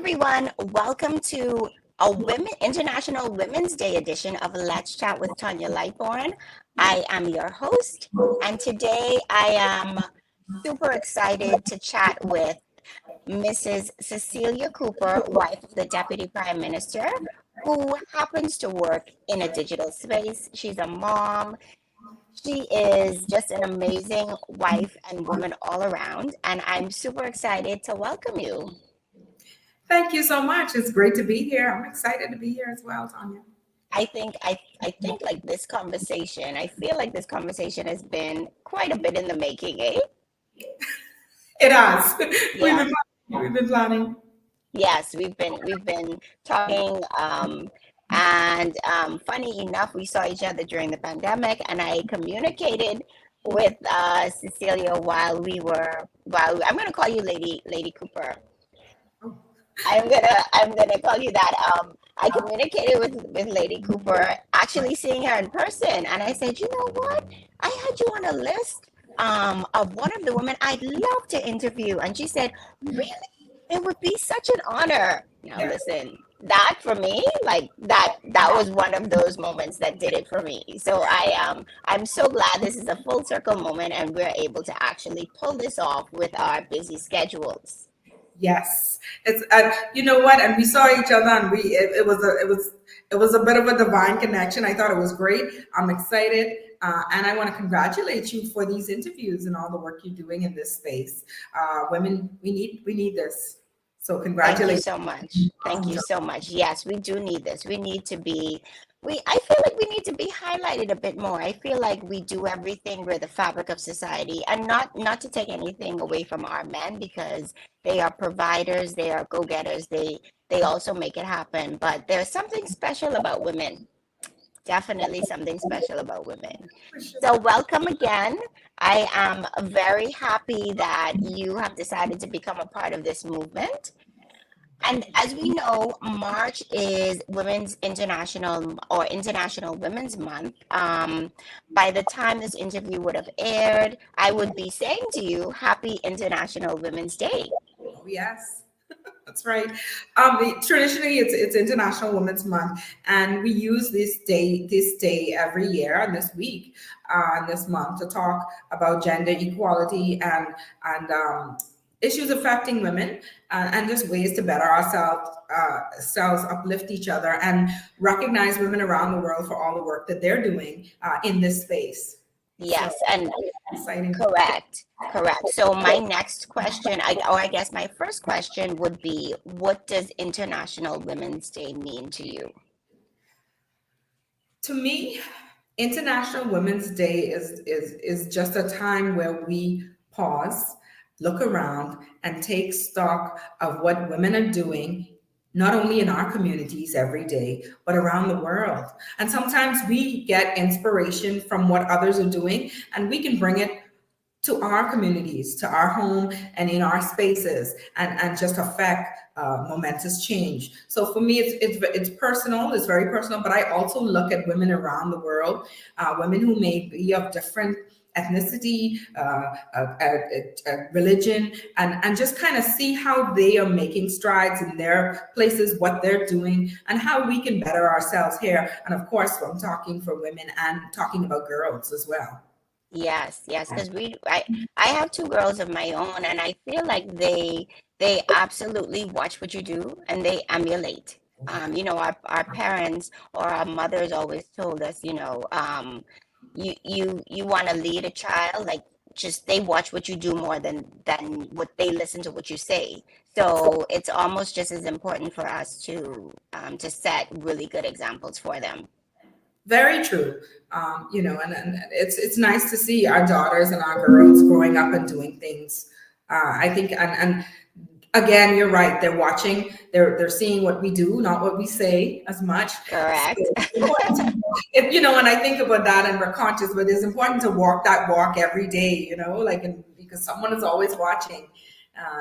everyone. Welcome to a International Women's Day edition of Let's Chat with Tanya Lightborn. I am your host, and today I am super excited to chat with Mrs. Cecillia Cooper, wife of the Deputy Prime Minister, who happens to work in a digital space. She's a mom. She is just an amazing wife and woman all around, and I'm super excited to welcome you. Thank you so much. It's great to be here. I'm excited to be here as well, Tanya. I think like this conversation, I feel like this conversation has been quite a bit in the making, eh? It has. Yeah. We've been planning. Yes, we've been talking, and funny enough, we saw each other during the pandemic, and I communicated with Cecilia while I'm gonna call you Lady Cooper. Oh, I'm gonna call you that. I communicated with Lady Cooper, actually seeing her in person, and I said, you know what? I had you on a list of one of the women I'd love to interview, and she said, really? It would be such an honor. Now yeah. listen, that for me, like that was one of those moments that did it for me. So I'm so glad this is a full circle moment, and we're able to actually pull this off with our busy schedules. Yes. It's you know what? And we saw each other, and it was a bit of a divine connection. I thought it was great. I'm excited. And I want to congratulate you for these interviews and all the work you're doing in this space. Women, we need this. So Thank you congratulations. so much. Thank Awesome you job. so much. Yes, we do need this. We need to be, I feel like we need to be highlighted a bit more. I feel like we do everything. We're the fabric of society, and not to take anything away from our men because they are providers, they are go-getters, they also make it happen. But there's something special about women. Definitely something special about women. For sure. So welcome again. I am very happy that you have decided to become a part of this movement. And as we know, March is Women's International or International Women's Month. By the time this interview would have aired, I would be saying to you, Happy International Women's Day. Oh, yes. That's right. Traditionally, it's International Women's Month, and we use this day every year and this week, and this month to talk about gender equality and issues affecting women, and just ways to better ourselves, uplift each other, and recognize women around the world for all the work that they're doing in this space. So Yes, and exciting. correct, correct. So my next question, or I guess my first question would be, what does International Women's Day mean to you? To me, International Women's Day is just a time where we pause, look around, and take stock of what women are doing, not only in our communities every day, but around the world. And sometimes we get inspiration from what others are doing, and we can bring it to our communities, to our home, and in our spaces, and just affect momentous change. So for me, it's personal. It's very personal. But I also look at women around the world, women who may be of different ethnicity, religion, and just kind of see how they are making strides in their places, what they're doing, and how we can better ourselves here. And of course, I'm talking for women and talking about girls as well. Yes, yes, because I have two girls of my own, and I feel like they absolutely watch what you do and they emulate. Our parents or our mothers always told us, you want to lead a child, like just they watch what you do more than what they listen to what you say. So it's almost just as important for us to set really good examples for them. Very true. And it's nice to see our daughters and our girls growing up and doing things. I think, and again, you're right. They're watching. They're seeing what we do, not what we say as much. So Correct. it's important and I think about that, and we're conscious, but it's important to walk that walk every day. Because someone is always watching.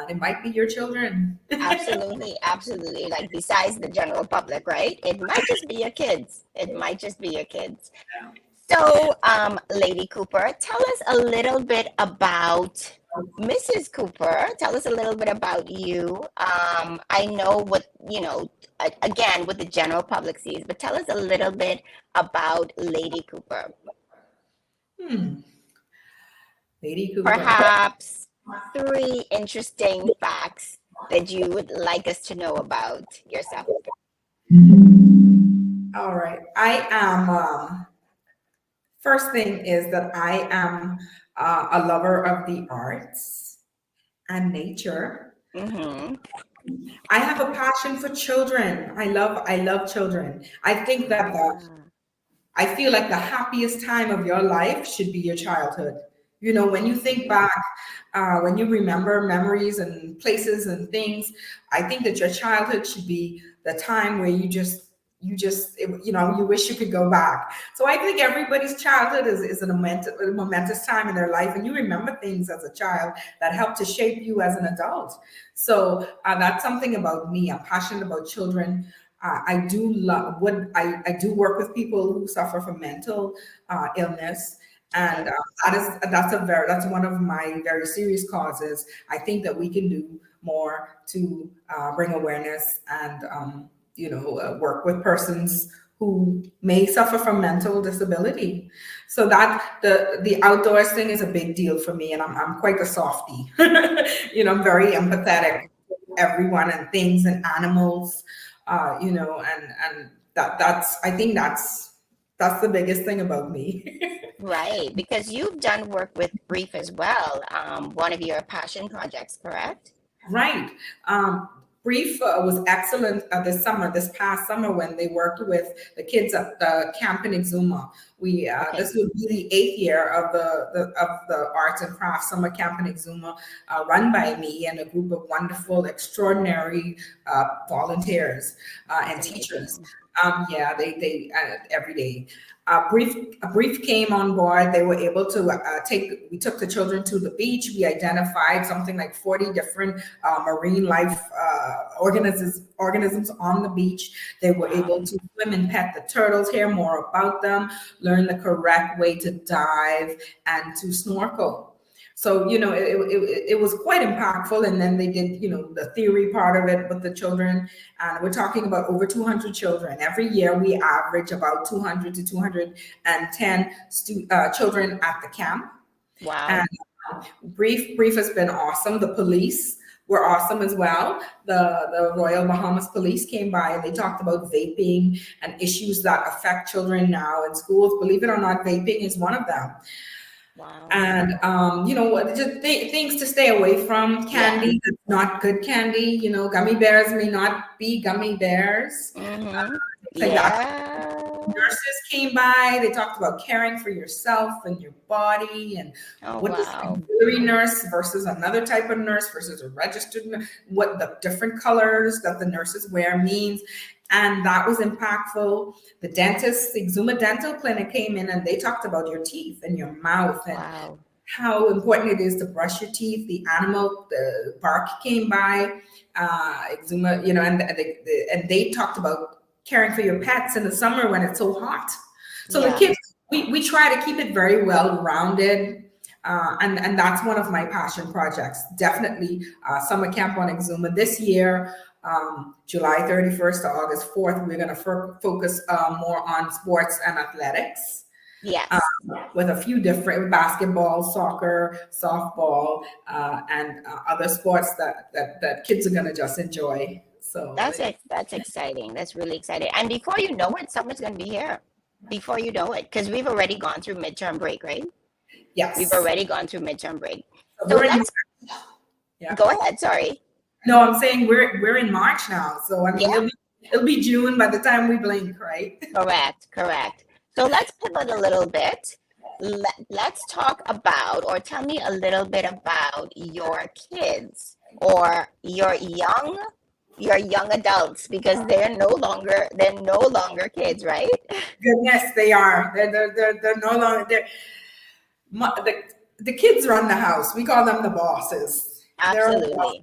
It might be your children. Absolutely, absolutely. Like besides the general public, right? It might just be your kids. It might just be your kids. So, Lady Cooper, tell us a little bit about Mrs. Cooper, tell us a little bit about you. I know what, again, what the general public sees, but tell us a little bit about Lady Cooper. Hmm. Lady Cooper. Perhaps three interesting facts that you would like us to know about yourself. All right. I am, first thing is that I am a lover of the arts and nature. Mm-hmm. I have a passion for children. I love children. I think that Ah, I feel like the happiest time of your life should be your childhood. You know, when you think back, when you remember memories and places and things, I think that your childhood should be the time where you wish you could go back. So I think everybody's childhood is a momentous time in their life, and you remember things as a child that help to shape you as an adult. So that's something about me. I'm passionate about children. I do love what I do work with people who suffer from mental illness, and okay. that's one of my very serious causes. I think that we can do more to bring awareness and work with persons who may suffer from mental disability. So that the outdoors thing is a big deal for me, and I'm quite a softie. I'm very empathetic Wow. to everyone and things and animals, and that's I think that's the biggest thing about me. Right, because you've done work with Brief as well, one of your passion projects, correct? Right. Brief was excellent this past summer when they worked with the kids at the camp in Exuma. Okay. This would be the 8th year of the arts and crafts summer camp in Exuma, run by me and a group of wonderful, extraordinary volunteers and That's teachers. amazing. Yeah, they every day. A brief came on board. They were able to we took the children to the beach. We identified something like 40 different marine life organisms on the beach. They were Wow. able to swim and pet the turtles, hear more about them, learn the correct way to dive and to snorkel. So, it was quite impactful. And then they did, the theory part of it with the children. And we're talking about over 200 children. Every year we average about 200 to 210 children at the camp. And Wow. Brief has been awesome. The police were awesome as well. The Royal Bahamas Police came by and they talked about vaping and issues that affect children now in schools. Believe it or not, vaping is one of them. Wow. And just things to stay away from. Yeah. Candy that's not good candy. Gummy bears may not be gummy bears. Mm-hmm. Things like that. Yeah. Nurses came by. They talked about caring for yourself and your body, and Oh, what does wow. auxiliary nurse versus another type of nurse versus a registered nurse, what the different colors that the nurses wear means. And that was impactful. The dentist, the Exuma Dental Clinic came in and they talked about your teeth and your mouth and Wow. how important it is to brush your teeth. The bark came by, Exuma, and they talked about caring for your pets in the summer when it's so hot. So the Yeah. kids, we try to keep it very well rounded. And that's one of my passion projects. Definitely summer camp on Exuma this year. July 31st to August 4th, we're going to focus more on sports and athletics, Yes. with a few different basketball, soccer, softball, and other sports that kids are going to just enjoy. So, That's it. That's exciting. That's really exciting. And before you know it, summer's going to be here. Before you know it, because we've already gone through midterm break, right? We've yes. already gone through midterm break. So So we're in, let's yeah. go ahead. Sorry. No, I'm saying we're in March now. So, I mean, Yeah, it'll be June by the time we blink, right? correct. Correct. So let's pivot a little bit. Let's talk about, or tell me a little bit about your kids or your young adults, because they're no longer kids, right? Goodness, they are. They're no longer there. The kids run the house. We call them the bosses. They're the boss.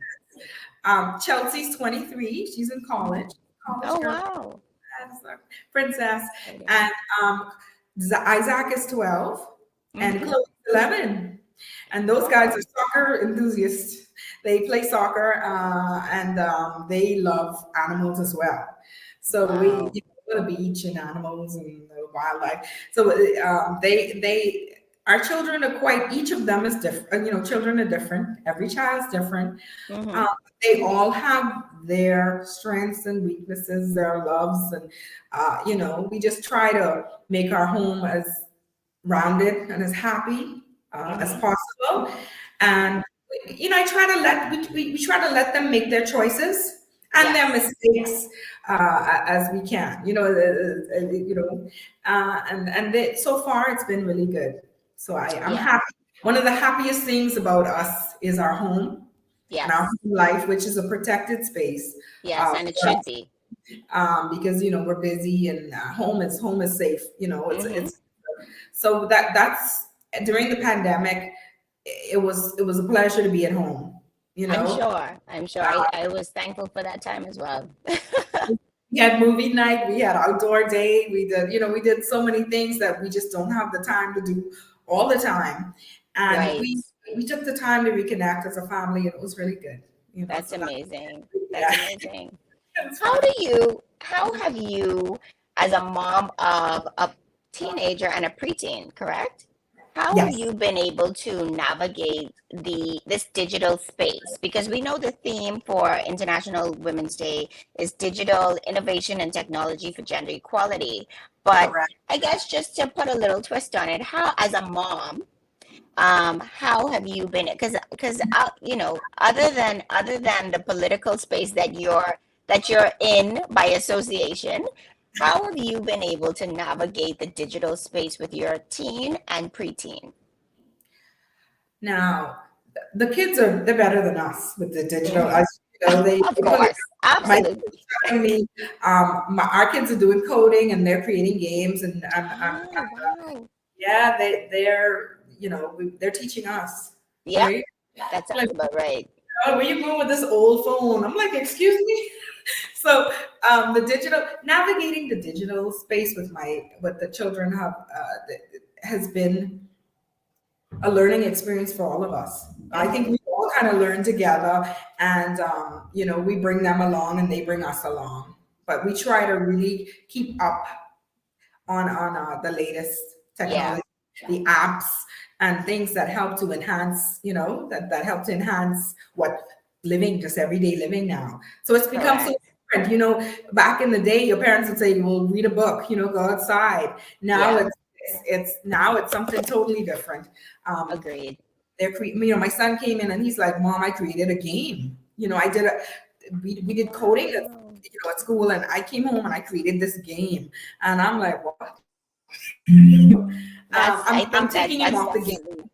Absolutely. Chelsea's 23. She's in college. College Oh, girl, wow. princess. Exciting. And Isaac is 12, and Mm-hmm. Chloe's 11. And those guys Oh, are soccer enthusiasts. They play soccer and they love animals as well. So we wow. go to the beach and animals and the wildlife. So our children are quite. Each of them is different. Children are different. Every child's different. Um, Mm-hmm. they all have their strengths and weaknesses, their loves, and we just try to make our home as rounded and as happy as Mm-hmm. possible. Mm-hmm. And I try to let we try to let them make their choices and their Yes. mistakes as we can. And so far it's been really good. So I'm Yeah. happy. One of the happiest things about us is our home and our Yes. home life, which is a protected space Yes. And it for should us, be. because we're busy and home is safe. Mm-hmm. It's so that's during the pandemic. It was a pleasure to be at home. You I'm know, sure. I'm sure. I was thankful for that time as well. we had movie night, we had outdoor day, we did so many things that we just don't have the time to do all the time, and Right. we took the time to reconnect as a family, and it was really good. That's So that amazing. That's yeah, amazing. it's fun. How have you, as a mom of a teenager and a preteen, correct? How have Yes, you been able to navigate this digital space? Because we know the theme for International Women's Day is digital innovation and technology for gender equality. But correct. I guess just to put a little twist on it, how, as a mom, how have you been? Other than the political space that you're in by association, how have you been able to navigate the digital space with your teen and preteen? Now, the kids they're better than us with the digital. Hmm. As Of they put it. course, My kids absolutely. are telling me, our kids are doing coding and they're creating games, Oh, wow. yeah, they're teaching us, Yep, right? that Like, sounds about right. oh, where you going with this old phone? I'm like, excuse me. So, navigating the digital space with the children has been a learning experience for all of us. I think Hmm. we all kind of learn together, and we bring them along, and they bring us along. But we try to really keep up on the latest Yeah, technology, the apps, and things that help to enhance, that help to enhance what living, just everyday living now. So it's become so correct. different. Back in the day, your parents would say, "Well, read a book," go outside. Now Yeah, it's something totally different. Um, agreed. my son came in and he's like, "Mom, I created a game. We did coding Wow. at school, and I came home and I created this game." And I'm like, "What?" I I'm think that taking him that's off the game.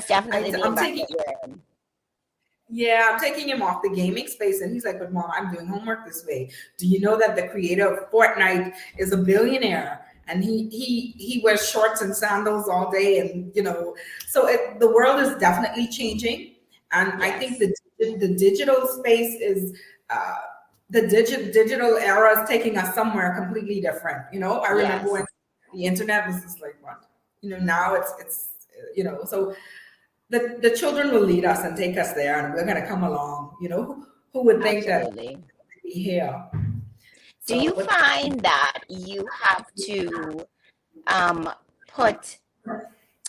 definitely the I'm taking environment we're in. Yeah, I'm taking him off the gaming space, and he's like, "But mom, I'm doing homework this way. Do you know that the creator of Fortnite is a billionaire, and he wears shorts and sandals all day, and so the world is definitely changing, and I think Yes. the digital space is." Uh, the digital era is taking us somewhere completely different. I remember when Yes. the internet was just like what, now it's so the children will lead us and take us there, and we're going to come along. Who would think that Absolutely. we'd be here? Do So you what? find that you have to um, put,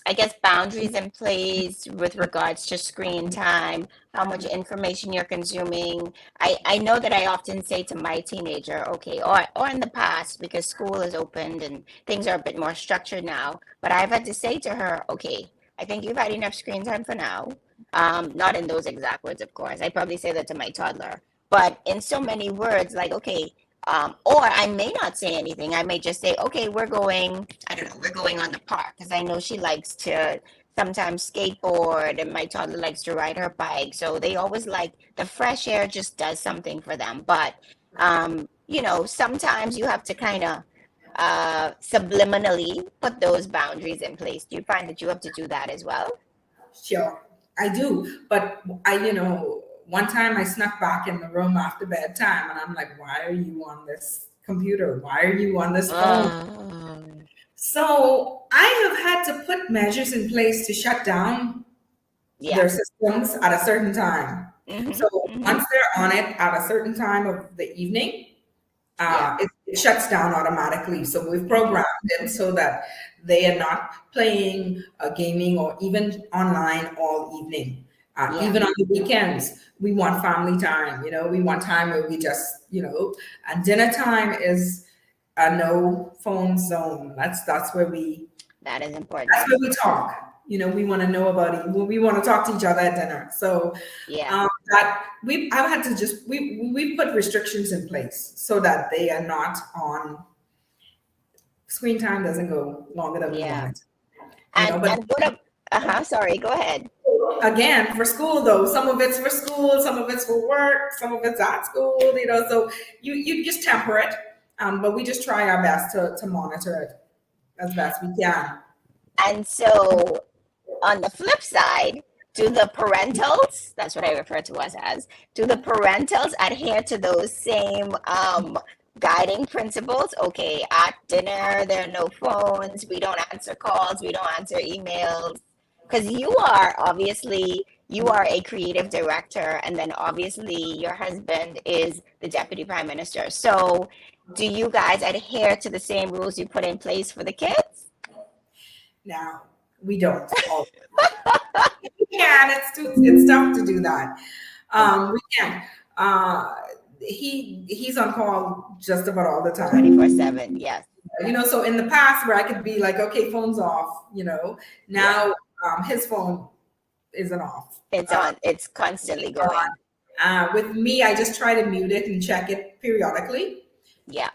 I guess, boundaries in place with regards to screen time, how much information you're consuming? I know that I often say to my teenager, okay, or in the past, because school is opened and things are a bit more structured now, but I've had to say to her, okay, I think you've had enough screen time for now. Not in those exact words, of course. I probably say that to my toddler, but in so many words, like, okay, or I may not say anything. I may just say, okay, I don't know, we're going on the park because I know she likes to sometimes skateboard and my toddler likes to ride her bike. So they always like the fresh air just does something for them. But, sometimes you have to kind of subliminally put those boundaries in place. Do you find that you have to do that as well? Sure, I do, but one time I snuck back in the room after bedtime, and I'm like, "Why are you on this computer? Why are you on this phone?" Oh, So I have had to put measures in place to shut down Yeah. their systems at a certain time. Mm-hmm. So Mm-hmm. once they're on it at a certain time of the evening, Yeah. it shuts down automatically. So we've Mm-hmm. programmed it so that they are not playing gaming or even online all evening. Yeah. Even on the weekends, we want family time. We want time where we just, and dinner time is a no phone zone. That's where we That is that's important. where we talk. We want to know about it. We want to talk to each other at dinner. So Yeah. that I've had to just we put restrictions in place so that they are not on screen time doesn't go longer than we want Yeah. it. But And what up? Uh-huh. Sorry, go ahead. again, for school though, some of it's for school, some of it's for work, some of it's at school. So you just temper it. But we just try our best to monitor it as best we can. And so on the flip side, do the parentals, that's what I refer to us as, do the parentals adhere to those same guiding principles? Okay, at dinner, there are no phones, we don't answer calls, we don't answer emails. Because you are a creative director, and then obviously your husband is the deputy prime minister. So do you guys adhere to the same rules you put in place for the kids? Now we don't all. We can. It's tough to do that. We can. Uh, he's on call just about all the time. 24/7, yes. So in the past where I could be like, okay, phone's off. Yeah. Now his phone isn't off. It's on. It's constantly going. With me, I just try to mute it and check it periodically, Yeah.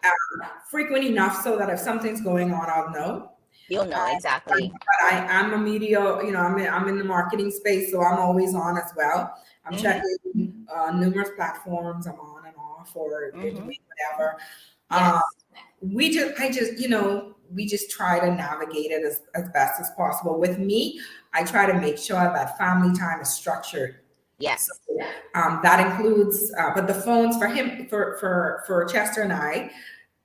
frequent enough so that if something's going on, I'll know. You'll know exactly. But I'm a media, I'm in the marketing space, so I'm always on as well. I'm Hmm. checking numerous platforms. I'm on and off or Hmm. doing whatever. Uh, Yes. we just try to navigate it as best as possible. With me, I try to make sure that family time is structured. So Yes. that includes, but the phones for him, for Chester and I,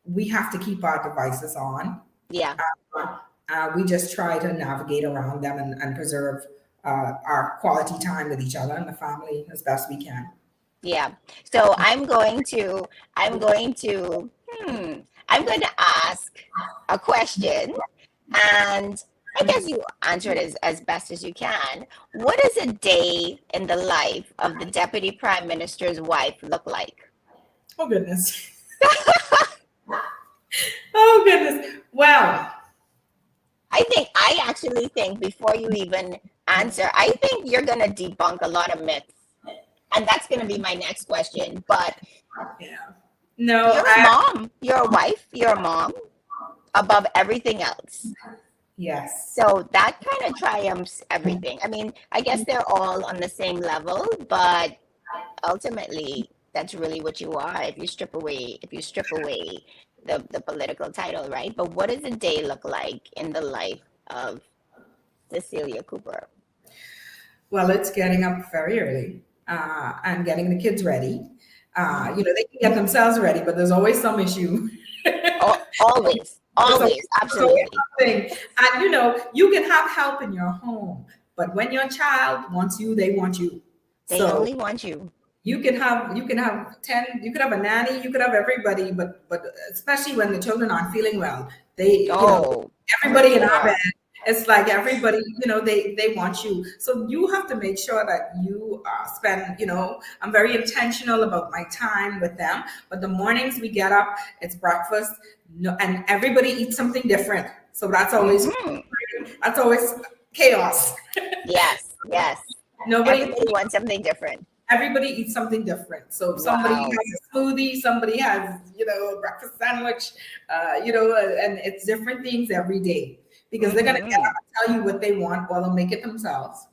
we have to keep our devices on. Yeah. We just try to navigate around them and preserve our quality time with each other and the family as best we can. Yeah. So hmm, I'm going to ask a question, and I guess you answer it as best as you can. What does a day in the life of the Deputy Prime Minister's wife look like? Oh, goodness. Oh, goodness. Well, I actually think before you even answer, I think you're going to debunk a lot of myths. And that's going to be my next question. But yeah. No, you're a mom, you're a wife, you're a mom above everything else. yes. So that kind of triumphs everything. I mean, I guess they're all on the same level, but ultimately, that's really what you are if you strip away the political title, right? But what does a day look like in the life of Cecillia Cooper? Well, it's getting up very early and getting the kids ready. Hmm. They can get themselves ready, but there's always some issue. Always, There's always, always, there's always absolutely. something. And you can have help in your home, but when your child wants you, they want you. They So only want you. you can have 10, you could have a nanny, you could have everybody, but especially when the children aren't feeling well, they, Oh, for everybody in our bed, sure. it's like everybody, they want you. So you have to make sure that you spend, I'm very intentional about my time with them. But the mornings we get up, it's breakfast, no, and everybody eats something different. So Hmm. that's always chaos. Yes, yes. Nobody Everybody wants something different. Everybody eats something different. So somebody has Wow. a smoothie, somebody has, a breakfast sandwich, and it's different things every day because they're going to get Hmm. up and tell you what they want or they'll make it themselves.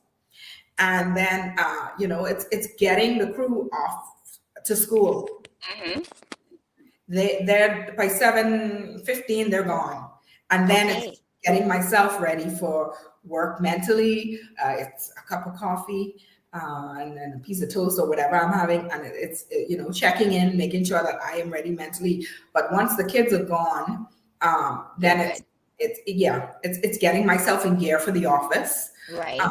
And then, it's getting the crew off to school. Hmm. They're by 7:15, they're gone. And then it's Okay. getting myself ready for work mentally. It's a cup of coffee and then a piece of toast or whatever I'm having. And it's, checking in, making sure that I am ready mentally. But once the kids are gone, You're then it's, good. it's getting myself in gear for the office. Uh, Right.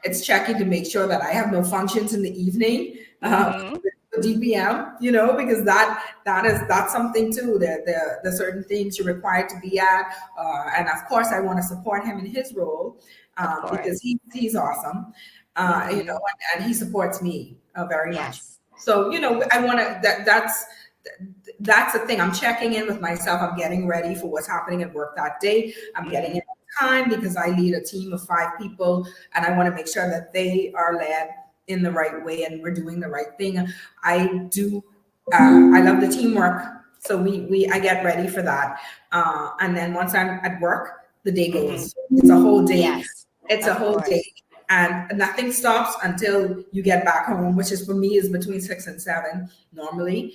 it's checking to make sure that I have no functions in the evening. Mm-hmm. DPM, because that's something too. There certain things you're required to be at, and of course, I want to support him in his role Of because course. he's awesome, Mm-hmm. and he supports me very much. Yes. So I want to that's the thing. I'm checking in with myself. I'm getting ready for what's happening at work that day. I'm getting Mm-hmm. in on time because I lead a team of 5 people, and I want to make sure that they are led in the right way and we're doing the right thing. I do. I love the teamwork, so I get ready for that. And then once I'm at work, the day Mm-hmm. goes. It's a whole day. Yes. It's a Of whole day, course. and nothing stops until you get back home, which is for me is between 6 and 7 normally.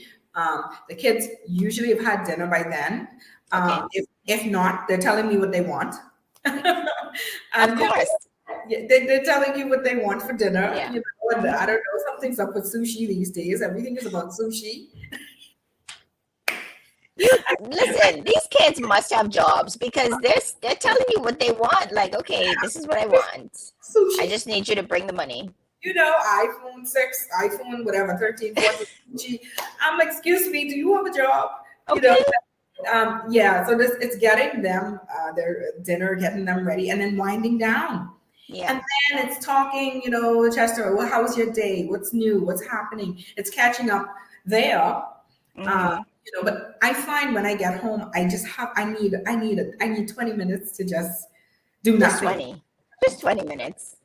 The kids usually have had dinner by then. Okay. If not, they're telling me what they want. Of And course. yeah, they're telling you what they want for dinner. Yeah. And Mm-hmm. I don't know, something's up with sushi these days. Everything is about sushi. You listen, these kids must have jobs because they're telling you what they want. Like, okay, this is what I want. I Sushi. just need you to bring the money. iPhone 6, iPhone whatever, 13, 14, sushi. I'm like, excuse me, do you have a job? You know, Okay. yeah, so it's getting them their dinner, getting them ready, and then winding down. Yeah. And then it's talking, Chester, well, how was your day? What's new? What's happening? It's catching up there. Uh, Mm-hmm. but I find when I get home, I just have I need 20 minutes to just do Just nothing. 20. Just 20 minutes.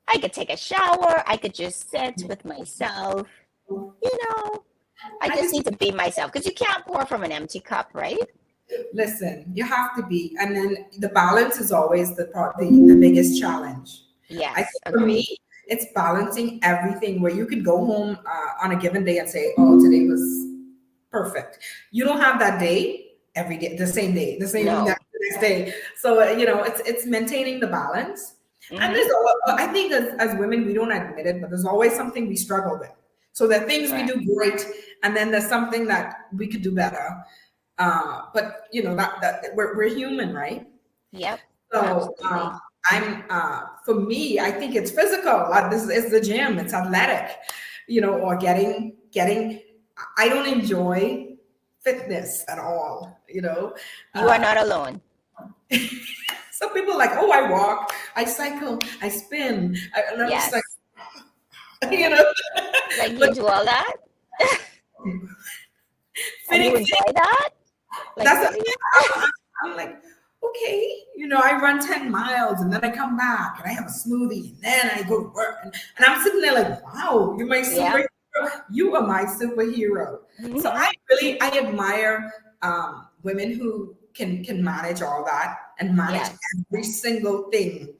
I could take a shower. I could just sit with myself. You know, I I just just need to be myself because you can't pour from an empty cup, right? listen, you have to be, and then the balance is always the biggest challenge. I Yes, think for me, agreed. it's balancing everything where you could go home on a given day and say, oh, today was perfect. You don't have that day every day, the same No. next day. So it's maintaining the balance. And Mm-hmm. I think as women, we don't admit it, but there's always something we struggle with. So there are things we Correct. do great, and then there's something that we could do better. But that we're human, right? Yep. So Absolutely. I'm for me, I think it's physical. This is the gym. It's athletic, or getting. I don't enjoy fitness at all. You are Uh, not alone. some people are like, oh, I walk, I cycle, I spin, and I'm just like, Yes. you know, Like you but do all that and you fitting. enjoy that? Like That's really? I'm like, okay, I run 10 miles and then I come back and I have a smoothie and then I go to work and I'm sitting there like, wow, you're my Yeah. superhero. You are my superhero. So Mm-hmm. I admire women who can manage all that and manage Yes. every single thing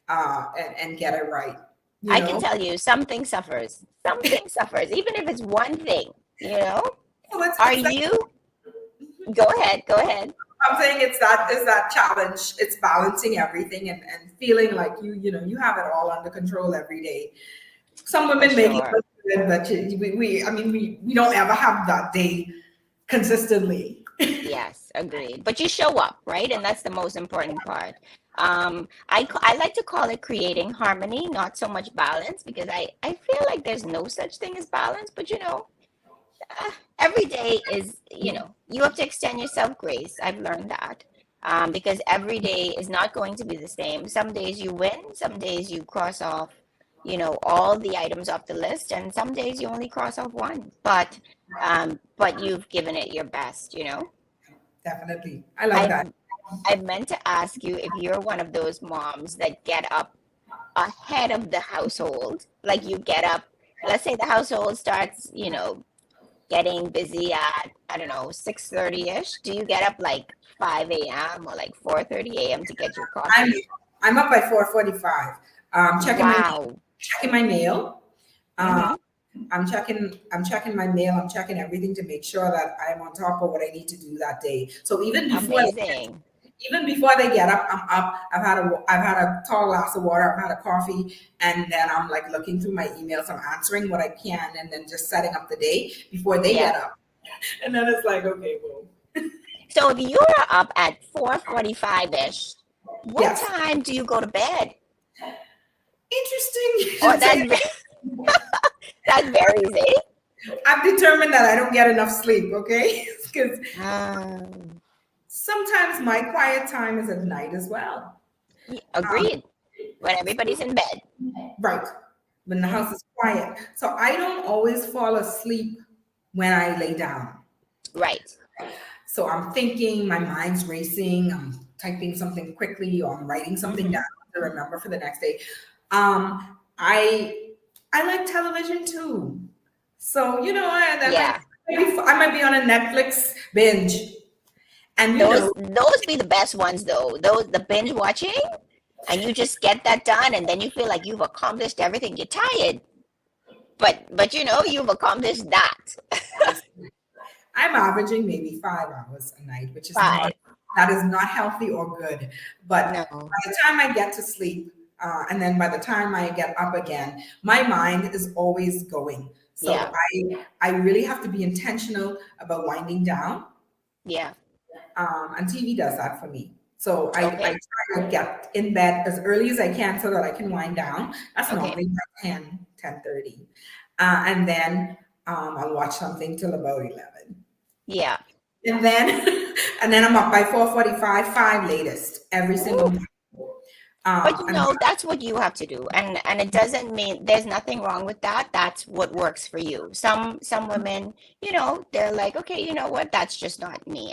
and get it right. You I can know, tell you something suffers. Something suffers, even if it's one thing, you know? so Are it's that. you? Go ahead. Go ahead. I'm saying it's that challenge. It's balancing everything and feeling like you have it all under control every day. Some For women make it sure. look good, but I mean we don't ever have that day consistently. Yes, agreed. But you show up, right? And that's the most important part. I like to call it creating harmony, not so much balance, because I feel like there's no such thing as balance. But every day is, you have to extend yourself grace. I've learned that. Because every day is not going to be the same. Some days you win, some days you cross off, all the items off the list, and some days you only cross off one. But you've given it your best. Definitely, I like I that. I meant to ask you if you're one of those moms that get up ahead of the household. Like you get up, let's say the household starts, getting busy at, I don't know, 6:30-ish. Do you get up like 5 a.m. or like 4:30 a.m. to get your I'm coffee? I'm up by 4:45. Wow. Checking my mail. Uh, Mm-hmm. I'm checking my mail. I'm checking everything to make sure that I'm on top of what I need to do that day. So Amazing. even before they get up, I'm up. I've had a tall glass of water. I've had a coffee, and then I'm like looking through my emails. I'm answering what I can, and then just setting up the day before they Yeah. get up. And then it's like, okay, boom. So if you're up at 4:45-ish, what Yes. time do you go to bed? Interesting you Or should say. that varies, eh? I've determined that I don't get enough sleep, okay? Because Um, sometimes my quiet time is at night as well. Um, Agreed. When everybody's in bed. right. When the Mhm. house is quiet. So I don't always fall asleep when I lay down. Right. So I'm thinking, my mind's racing, I'm typing something quickly, or I'm writing something Hmm. down to remember for the next day. I like television too. So, Yeah. I might be on a Netflix binge. And Those be the best ones though. Those the binge watching, and you just get that done, and then you feel like you've accomplished everything. You're tired, but you've accomplished that. I'm averaging maybe 5 hours a night, which is not 5. that is not healthy or good. But No. by the time I get to sleep, and then by the time I get up again, my mind is always going. So Yeah. I really have to be intentional about winding down, Yeah. and TV does that for me. So I Okay. try to get in bed as early as I can so that I can wind down. That's Okay. normally by 10:30, and then I'll watch something till about 11. Yeah. And then and then I'm up by 4:45, 5 latest every single Ooh. morning. But And that's what you have to do. And it doesn't mean there's nothing wrong with that. That's what works for you. Some women, they're like, okay, you know what? That's just not me.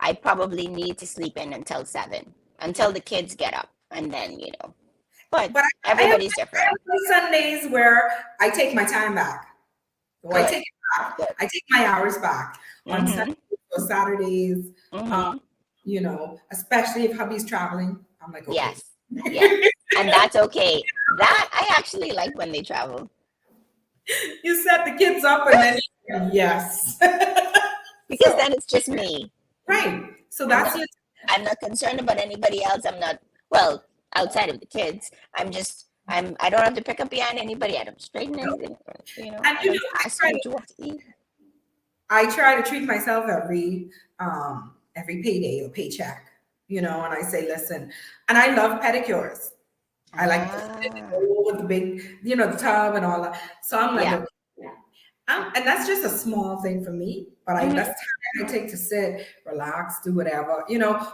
I probably need to sleep in until 7, until the kids get up. And then, but but everybody's I different. have those Sundays where I take my time back. So I Good. take it back. Good. I take my hours back on Sundays Mm-hmm. or Saturdays. Um, Mm-hmm. especially if hubby's traveling. I'm like, okay. Yes. Yes. And that's okay. That I actually like when they travel. You set the kids up and then yes. Because So then it's just me. right. So I'm that's not your I'm not concerned about anybody else. I'm not, well, outside of the kids. I don't have to pick up behind anybody. I don't straighten anything. and I don't ask you what you want to eat. I try to treat myself every payday or paycheck, and I say, listen, and I love pedicures. I like to sit Ah, with the big, the tub and all that. So I'm like, yeah. okay, and that's just a small thing for me, but that's Hmm. time I take to sit, relax, do whatever,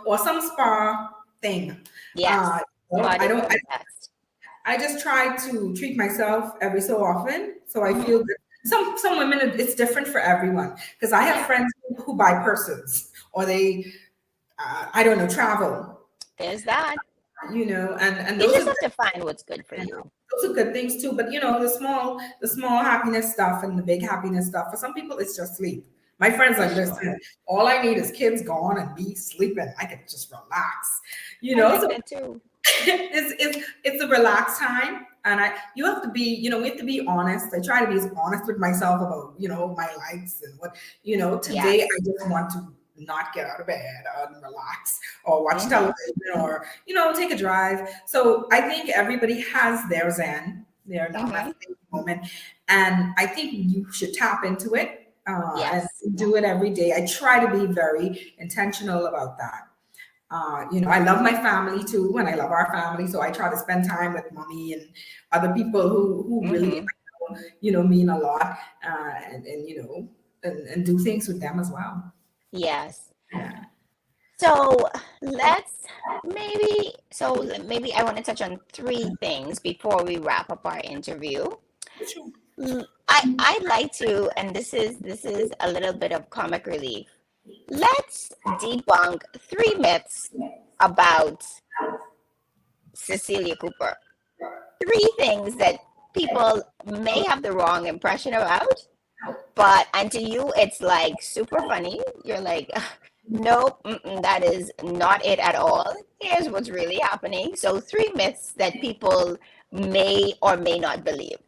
or some spa thing. Uh, Yes. I Bodies don't, are the best. I just try to treat myself every so often, so I Hmm. feel good. Some women, it's different for everyone because I have Yeah. friends who buy purses or they, I don't know, travel, There's that. and You those just are have to find what's good for and you. those are good things too. But the small happiness stuff and the big happiness stuff. For some people, it's just sleep. My friends For like, sure. listen, all I need is kids gone and me sleeping. I can just relax, I like So that too. it's a relaxed time, and you have to be, we have to be honest. I try to be as honest with myself about my likes and what today I Yes. just want to not get out of bed and relax or watch Hmm. television or take a drive. So I think everybody has their zen, their Hmm. namaste moment, and I think you should tap into it, and Yes. do it every day. I try to be very intentional about that. I love my family too, and I love our family. So I try to spend time with mommy and other people who really, Hmm. mean a lot, and and do things with them as well. Yes. Yeah. So let's maybe I want to touch on 3 things before we wrap up our interview. Sure. I'd like to, and this is a little bit of comic relief. Let's debunk 3 myths about Cecilia Cooper. 3 things that people may have the wrong impression about, but and to you it's like super funny. You're like, nope, that is not it at all. Here's what's really happening. So 3 myths that people may or may not believe.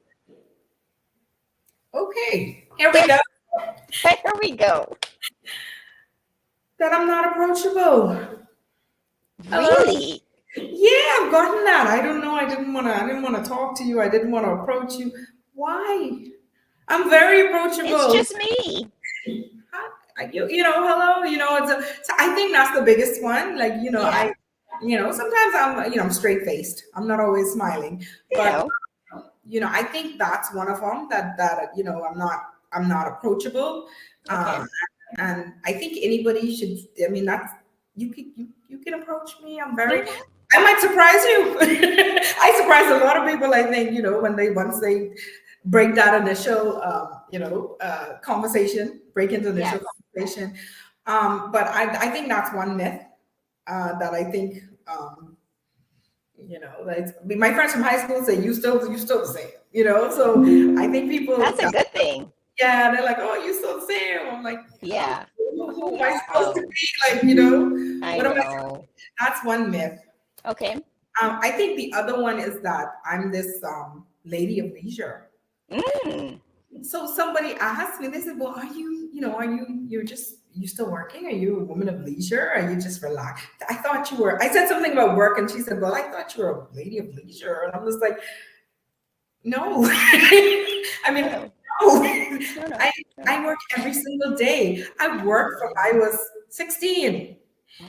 Okay, here we go. Here we go. That I'm not approachable. Really? Yeah, I've gotten that. I don't know. I didn't want to talk to you. I didn't want to approach you. Why? I'm very It's approachable. just me. like hello, so I think that's the biggest one. Like, Yeah. sometimes I'm straight faced. I'm not always smiling, You but know. I think that's one of them that I'm not approachable. Okay. Um, and I think anybody should. I mean, that's you can approach me. Mhm. I might surprise you. I surprise a lot of people. I think when once they break that initial conversation, break into the initial Yes. conversation. But I think that's one myth that I think. Like my friends from high school say, you still the same. So I think people, That's a good thing. yeah, they're like, oh, you still the same. I'm like, Yeah. who am I supposed to Wow. be? Like, I what am I? know. That's one myth. Okay. I think the other one is that I'm this lady of leisure. Mm. So somebody asked me, they said, well, you still working? Are you a woman of leisure? Are you just relaxed? I thought you were. I said something about work, and she said, well, I thought you were a lady of leisure. And I'm just like, no. I mean, No. no. No. No. I, No. I work every single day. I worked from I was 16.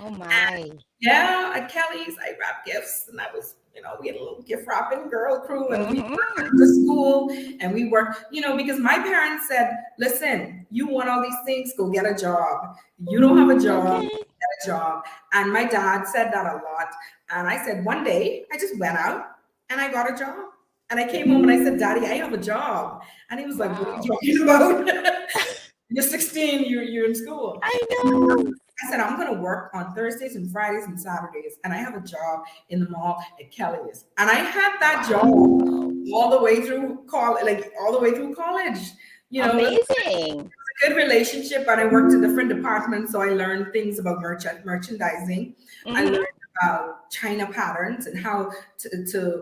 Oh my. Yeah, at Kelly's, I wrapped gifts, and I was, we had a little gift wrapping girl crew, and we Mm-hmm. went to school, and we worked, because my parents said, "Listen, you want all these things, go get a job. You don't have a job, Okay. get a job." And my dad said that a lot, and I said one day I just went out and I got a job, and I came home and I said, "Daddy, I have a job," and he was like, "What are Wow. you talking about? You're 16, you're in school." I know. I said, I'm going to work on Thursdays and Fridays and Saturdays. And I have a job in the mall at Kelly's. And I had that job Wow. all the way through college, like all the way through college. It was Amazing. a good relationship. And I worked in different departments. So I learned things about merchandising. I learned Mm-hmm. about China patterns and how to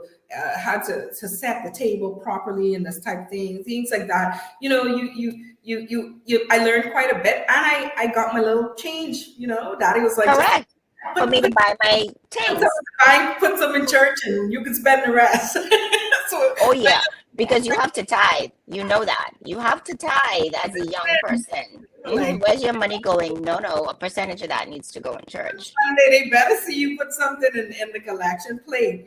set the table properly and this type of things like that. I learned quite a bit, and I got my little change. Daddy was like, just Correct. For put me to put, buy my put some in things. the bank, put some in church, and you can spend the rest. So Oh yeah. Because you have to tithe. You know that. You have to tithe as a young person. like Where's your money going? No, no. A percentage of that needs to go in church. Sunday, they better see you put something in the collection plate.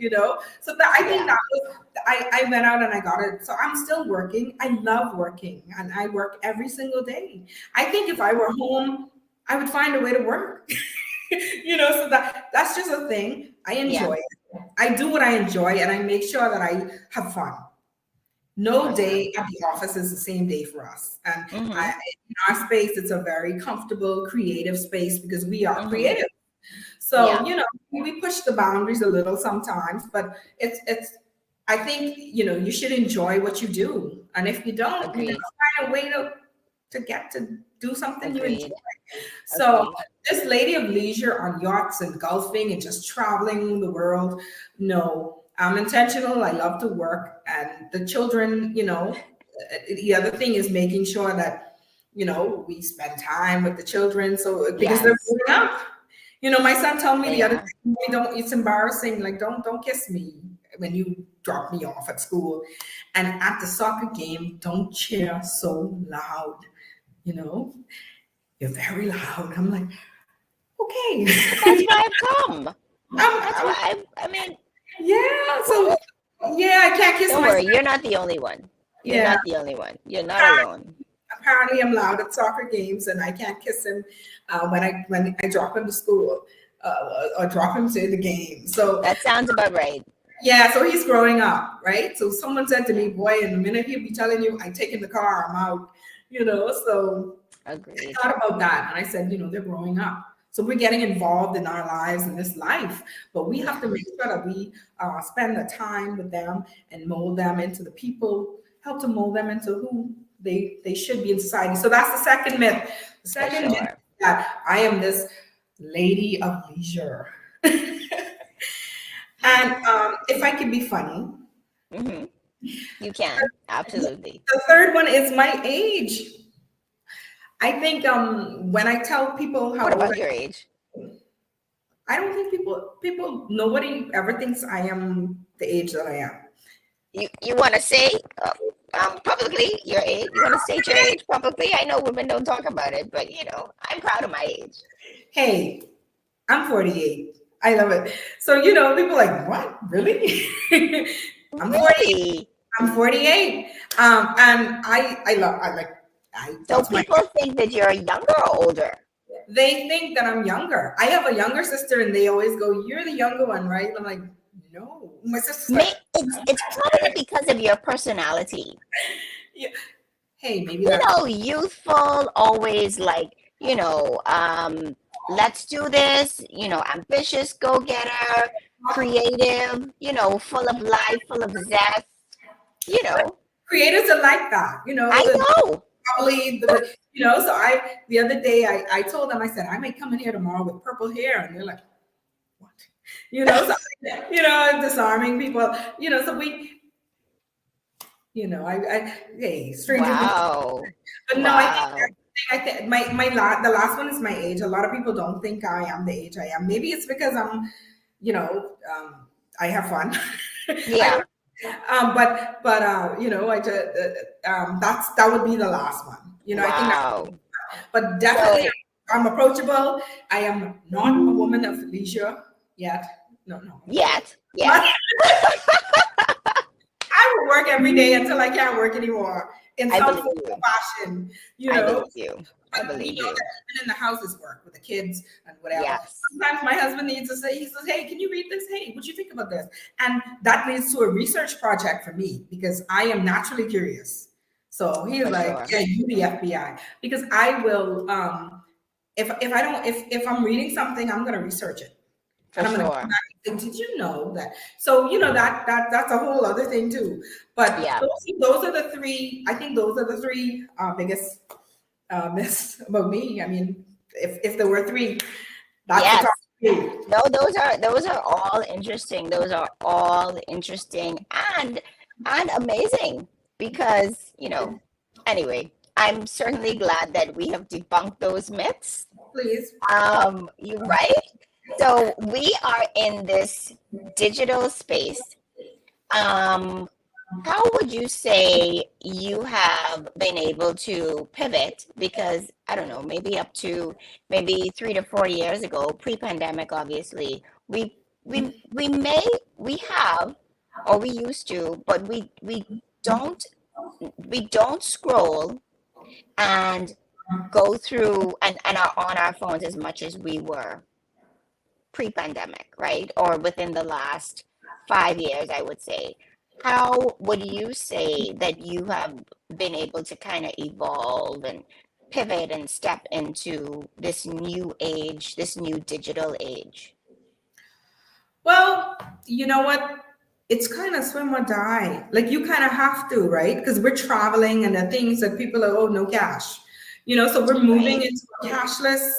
So that I think Yeah. that was I went out and I got it. So I'm still working. I love working, and I work every single day. I think if I were home, I would find a way to work. So that's just a thing. I Yeah. enjoy it. I do what I enjoy, and I make sure that I have fun. No Awesome. day at the office is the same day for us. And Mm-hmm. in our space, it's a very comfortable, creative space because we are Mm-hmm. creative. So, Yeah. we push the boundaries a little sometimes, but it's I think, you should enjoy what you do. And if you don't, you Agreed. gotta find a way to get to do something you enjoy. Agreed. So Agreed. this lady of leisure on yachts and golfing and just traveling the world, no. I'm intentional. I love to work. And the children, the other thing is making sure that, we spend time with the children. So because they're Yes. growing up. My son told me They the other are. day, don't, it's embarrassing. Like, don't kiss me when you drop me off at school. And at the soccer game, don't cheer so loud. You know, you're very loud. I'm like, But that's okay. why I've come. That's I'm, why I mean, yeah. So, yeah, I can't kiss don't my son. worry, you're not the only one. You're Yeah. not the only one. You're not alone. Apparently, I'm loud at soccer games, and I can't kiss him when I drop him to school or drop him to the game. So, That sounds about right. yeah, so he's growing up, right? So someone said to Yeah. me, boy, in a minute he'll be telling you, I take in the car, I'm out. So I Agreed. thought about that and I said, they're growing up. So we're getting involved in our lives in this life, but we have Yeah. to make sure that we spend the time with them and mold them into the people, help to mold them into who they should be in society. So that's the second myth. The For second myth is sure. that I am this lady of leisure. And if I could be funny, Hmm. You can. Absolutely. the third one is my age. I think when I tell people how What old about your age? I don't think nobody ever thinks I am the age that I am. You want to say? Publicly, your age. You want to state your age publicly? I know women don't talk about it, but I'm proud of my age. Hey, I'm 48. I love it. So, people are like, what? Really? I'm 48. Really? I'm 48. And So that's my, people think that you're younger or older? they think that I'm younger. I have a younger sister and they always go, you're the younger one, right? I'm like, no. My sister's like, It's probably because of your personality. yeah. Hey, maybe that's Youthful, always like, let's do this, ambitious, go-getter, creative, full of life, full of zest, you know. creators are like that, I know. probably so the other day I told them, I said, I may come in here tomorrow with purple hair, and they're like, what? So disarming people, so we, hey, stranger things. Wow. But no, Wow. I think the last one is my age. A lot of people don't think I am the age I am. Maybe it's because I'm, I have fun. Yeah. I just that would be the last one. I think Wow. but definitely So, I'm approachable. I am not a woman of leisure yet. No. yet. But I will work every day until I can't work anymore in I some believe form you. or fashion. I believe you. I But believe that you. even in the houses work with the kids and whatever. Yes. Sometimes my husband needs to say, he says, hey, can you read this? Hey, what do you think about this? And that leads to a research project for me because I am naturally curious. So he's For like, sure. yeah, you the FBI. Because I will if I don't if I'm reading something, I'm gonna research it. For And I'm gonna sure. come back and say, did you know that? So that's a whole other thing too. But Yeah. those are the three, I think those are the three biggest myths about me. I mean, if there were three, that's the Yes. top three. No, those are all interesting. Those are all interesting and amazing because, anyway, I'm certainly glad that we have debunked those myths. Please. You're right. So we are in this digital space. Um, how would you say you have been able to pivot? Because I don't know, maybe up to maybe 3 to 4 years ago, pre-pandemic, obviously, we have, or we used to, but don't we don't scroll and go through and are on our phones as much as we were pre-pandemic, right? Or within the last 5 years, I would say. How would you say that you have been able to kind of evolve and pivot and step into this new age, this new digital age? Well, you know what? It's kind of swim or die. Like you kind of have to, right? Because we're traveling and the things that people are, oh, no cash. So we're moving Right? into a cashless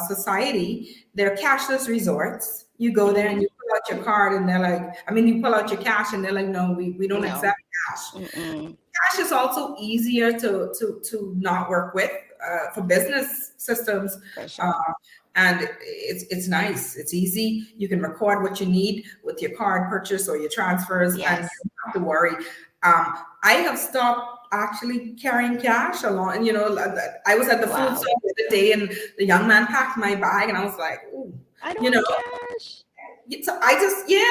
society. They're cashless resorts. You go there and Mm-hmm. you pull out your card and they're like, I mean, you pull out your cash and they're like, no, we don't No. accept cash. Mm-mm. Cash is also easier to not work with for business systems. For Uh, sure. and it's nice. It's easy. You can record what you need with your card purchase or your transfers, and you Yes. don't have to worry. I have stopped actually carrying cash along. And I was at the food Wow. store the other day, and the young man packed my bag, and I was like, "Ooh," I don't you know. have cash. So I just, yeah,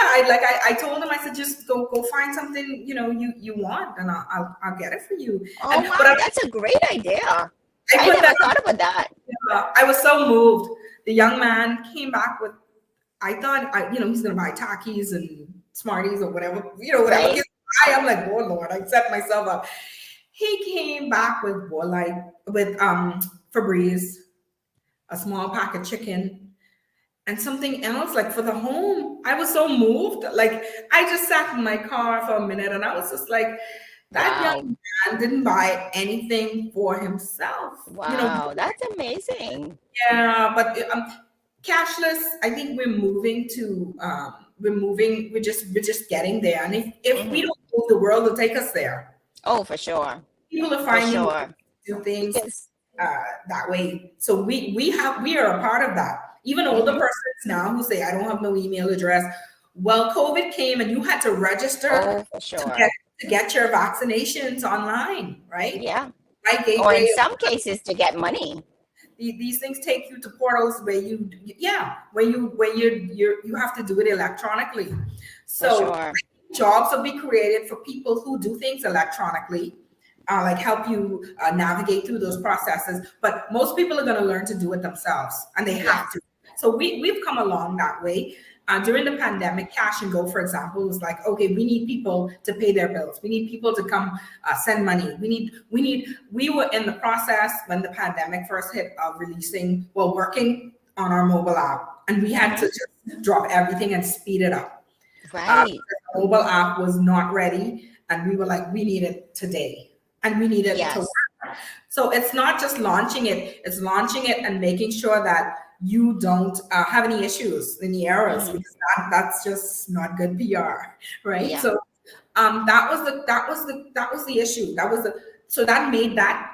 I told him, I said, just go find something you want, and I'll get it for you. Oh, And but wow. That's a great idea. I I put never that. thought about that. I was so moved. The young man came back with, I thought, he's going to buy Takis and Smarties or whatever, whatever Right? kids buy. I'm like, oh Lord, I set myself up. He came back with Febreze, a small pack of chicken, and something else like for the home. I was so moved. Like I just sat in my car for a minute and I was just like, that Wow. young man didn't buy anything for himself. Wow. That's amazing. Yeah, but cashless. I think we're moving to. We're just getting there, and if we Hmm. don't move, the world will take us there. Oh, for sure. People are For finding ways sure. to do things Because, that way. So we are a part of that. Even older hmm. persons now who say, I don't have no email address. Well, COVID came and you had to register Oh, for to get sure. to get your vaccinations online, right? Yeah. My Or in gateway, some cases to get money. these things take you to portals where you have to do it electronically. For So sure. jobs will be created for people who do things electronically, like help you navigate through those processes. But most people are going to learn to do it themselves, and they have Yes. to. So we've come along that way. During the pandemic, Cash and Go, for example, was like, okay, we need people to pay their bills. We need people to come send money. We were in the process when the pandemic first hit of working on our mobile app, and we had to just drop everything and speed it up. Right. The mobile app was not ready, and we were like, we need it today, and we need it to Yes. work. So it's not just launching it; it's launching it and making sure that you don't have any issues, any errors, because that's just not good PR, right? Yeah. So that was the issue. So that made that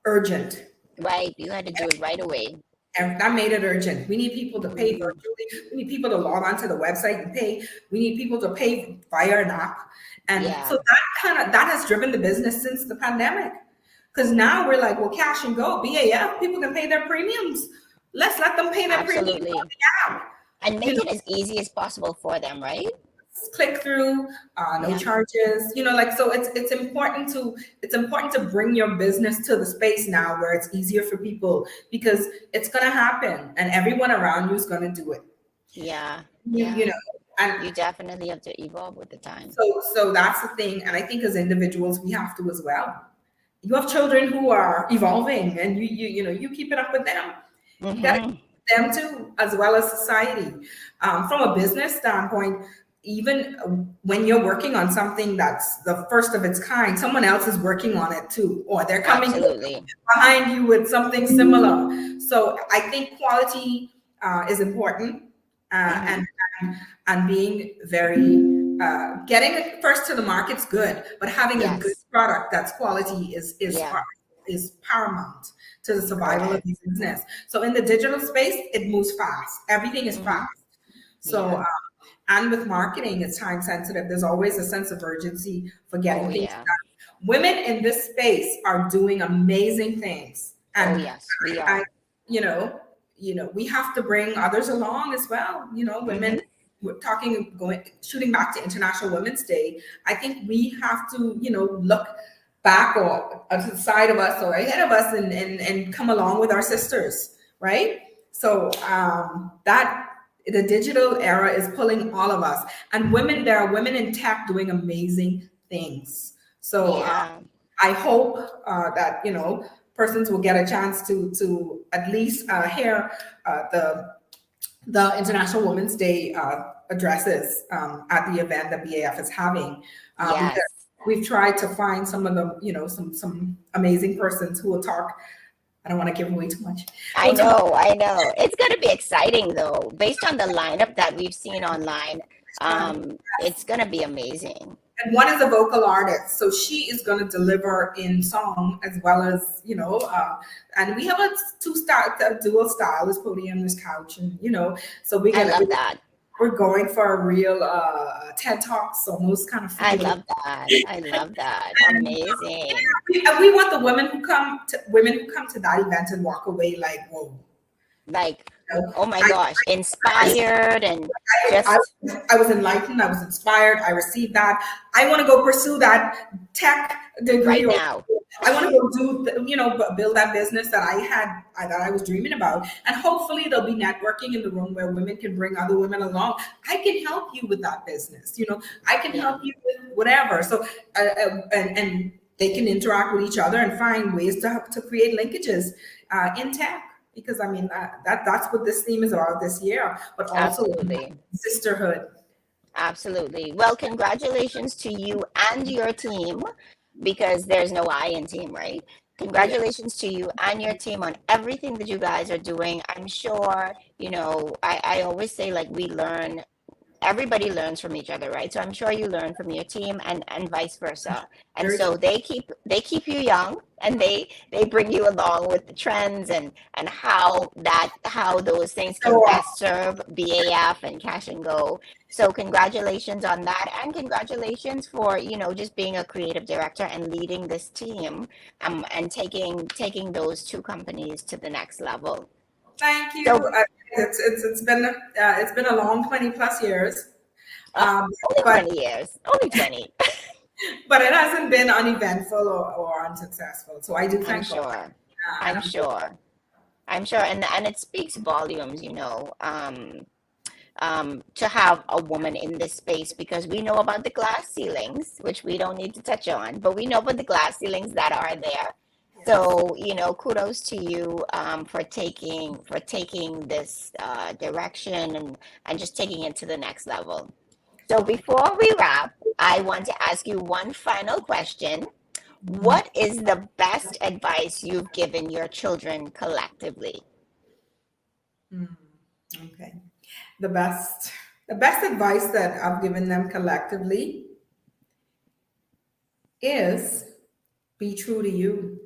urgent. Right. You had to do it right away. And that made it urgent. We need people to pay virtually. We need people to log onto the website and pay. We need people to pay via an app. And Yeah. so that has driven the business since the pandemic. Because now we're like, well, Cash and Go, BAF, people can pay their premiums. Let's let them pay their premiums Absolutely. on the app. And make it as easy as possible for them, right? Click through, no charges. So it's important to bring your business to the space now where it's easier for people, because it's gonna happen and everyone around you is gonna do it. Yeah. And you definitely have to evolve with the time. so that's the thing. And I think as individuals we have to as well. You have children who are evolving, and you keep it up with them. You got to keep them too, as well as society. From a business standpoint, even when you're working on something that's the first of its kind, someone else is working on it too, or they're coming behind you with something similar. So I think quality is important, and being very getting it first to the market's good, but having a good product that's quality is paramount to the survival of the business. So in the digital space, it moves fast. Everything is fast. So and with marketing, it's time sensitive. There's always a sense of urgency for getting things done. Women in this space are doing amazing things. And we are. We have to bring others along as well. Women, we're shooting back to International Women's Day. I think we have to, look back or to the side of us or ahead of us and come along with our sisters, right? So that the digital era is pulling all of us, and there are women in tech doing amazing things. So I hope that persons will get a chance to at least hear the International Women's Day addresses at the event that BAF is having. We've tried to find some of the some amazing persons who will talk. I don't want to give away too much. I know. It's going to be exciting, though. Based on the lineup that we've seen online, it's going to be amazing. And one is a vocal artist, so she is going to deliver in song as well as, and we have a dual style, this podium, this couch, and, so I love that. We're going for a real TED Talks, almost kind of. I love that. Amazing. And we want the women who come to that event and walk away like, whoa. Like, oh my gosh, inspired and I was enlightened. I was inspired. I received that. I want to go pursue that tech degree right now. I want to go build that business that I was dreaming about. And hopefully there'll be networking in the room where women can bring other women along. I can help you with that business. I can help you with whatever. So, and they can interact with each other and find ways to create linkages in tech. Because that's what this theme is about this year, but also sisterhood. Absolutely. Well, congratulations to you and your team, because there's no I in team, right? Congratulations to you and your team on everything that you guys are doing. I'm sure, I always say, like, we learn everybody learns from each other, right? So I'm sure you learn from your team and vice versa. And Very so true. they keep you young, and they bring you along with the trends and how those things can So best serve BAF and Cash and Go. So congratulations on that, and congratulations for, just being a creative director and leading this team, and taking those two companies to the next level. thank you. So, It's been a long 20 plus years, oh, um, only but 20 years, only 20. it hasn't been uneventful or unsuccessful. So I do I'm thank God, sure. and I'm I'm grateful. sure. I'm sure. And it speaks volumes, to have a woman in this space, because we know about the glass ceilings, which we don't need to touch on, but we know about the glass ceilings that are there. Yes. So, kudos to you, for taking this direction, and just taking it to the next level. So before we wrap, I want to ask you one final question. Mhm. What is the best advice you've given your children collectively? Mm, okay. The best, the best advice that I've given them collectively is be true to you.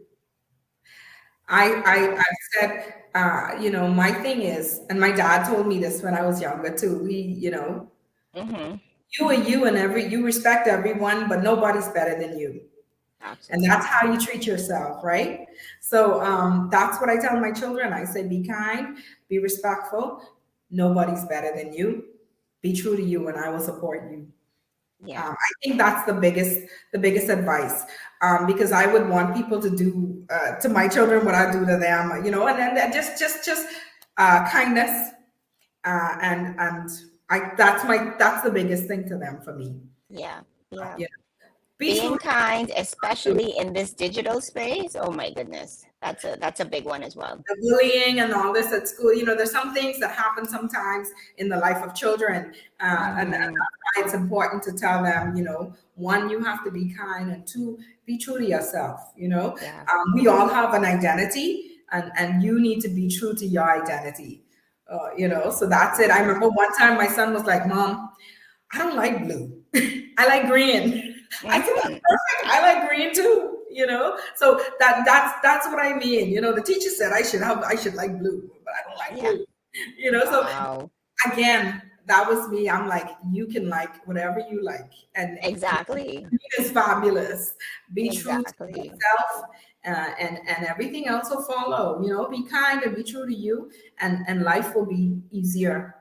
I said, my thing is, and my dad told me this when I was younger too. Mm-hmm. You are you, and you respect everyone, but nobody's better than you. And that's Absolutely. how you treat yourself, right? So that's what I tell my children. I say, be kind, be respectful. Nobody's better than you. Be true to you, and I will support you. Yeah. I think that's the biggest advice, because I would want people to do to my children what I do to them, and then just kindness, and that's the biggest thing to them for me. Yeah. Yeah. You be true Being to kind, you. especially in this digital space. Oh my goodness. That's a big one as well. The bullying and all this at school, there's some things that happen sometimes in the life of children, and that's Mm-hmm. why it's important to tell them, one, you have to be kind, and two, be true to yourself. Yeah. We all have an identity, and you need to be true to your identity. So that's it. I Yeah. remember one time my son was like, "Mom, I don't like blue. I like green." I said, "That's Mm-hmm. perfect. I like green too." So that's what I mean. The teacher said I should like blue, but I don't like Yeah. blue. So Wow. again, that was me. I'm like, you can like whatever you like, and Exactly. green is fabulous. Be true to Exactly. yourself, and everything else will follow. Be kind and be true to you, and life will be easier.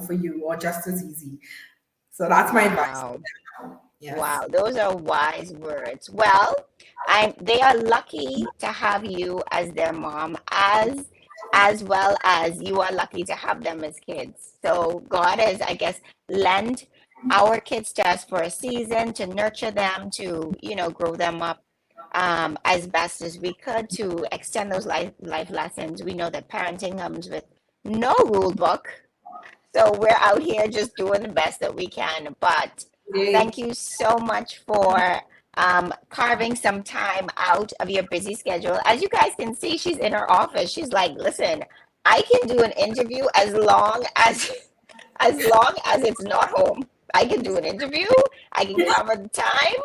For you, or just as easy. So that's my advice. Wow. Yes. Wow, those are wise words. Well, they are lucky to have you as their mom, as well as you are lucky to have them as kids. So God has, I guess, lent our kids to us for a season to nurture them, to, grow them up, as best as we could, to extend those life lessons. We know that parenting comes with no rule book, so we're out here just doing the best that we can. But Yay. thank you so much for carving some time out of your busy schedule. As you guys can see, she's in her office. She's like, listen, I can do an interview as long as it's not home. I can do an interview. I can cover the time,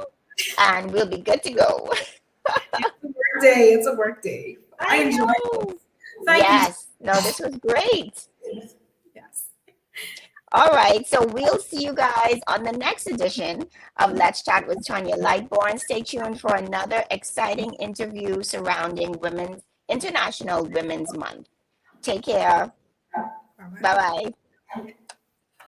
and we'll be good to go. It's a work day. It's a work day. I I enjoyed this. know. Thank you. Yes. No, this was great. Yes. All right, so we'll see you guys on the next edition of Let's Chat with Tanya Lightborn. Stay tuned for another exciting interview surrounding Women's International Women's Month. Take care. Bye Bye bye. bye.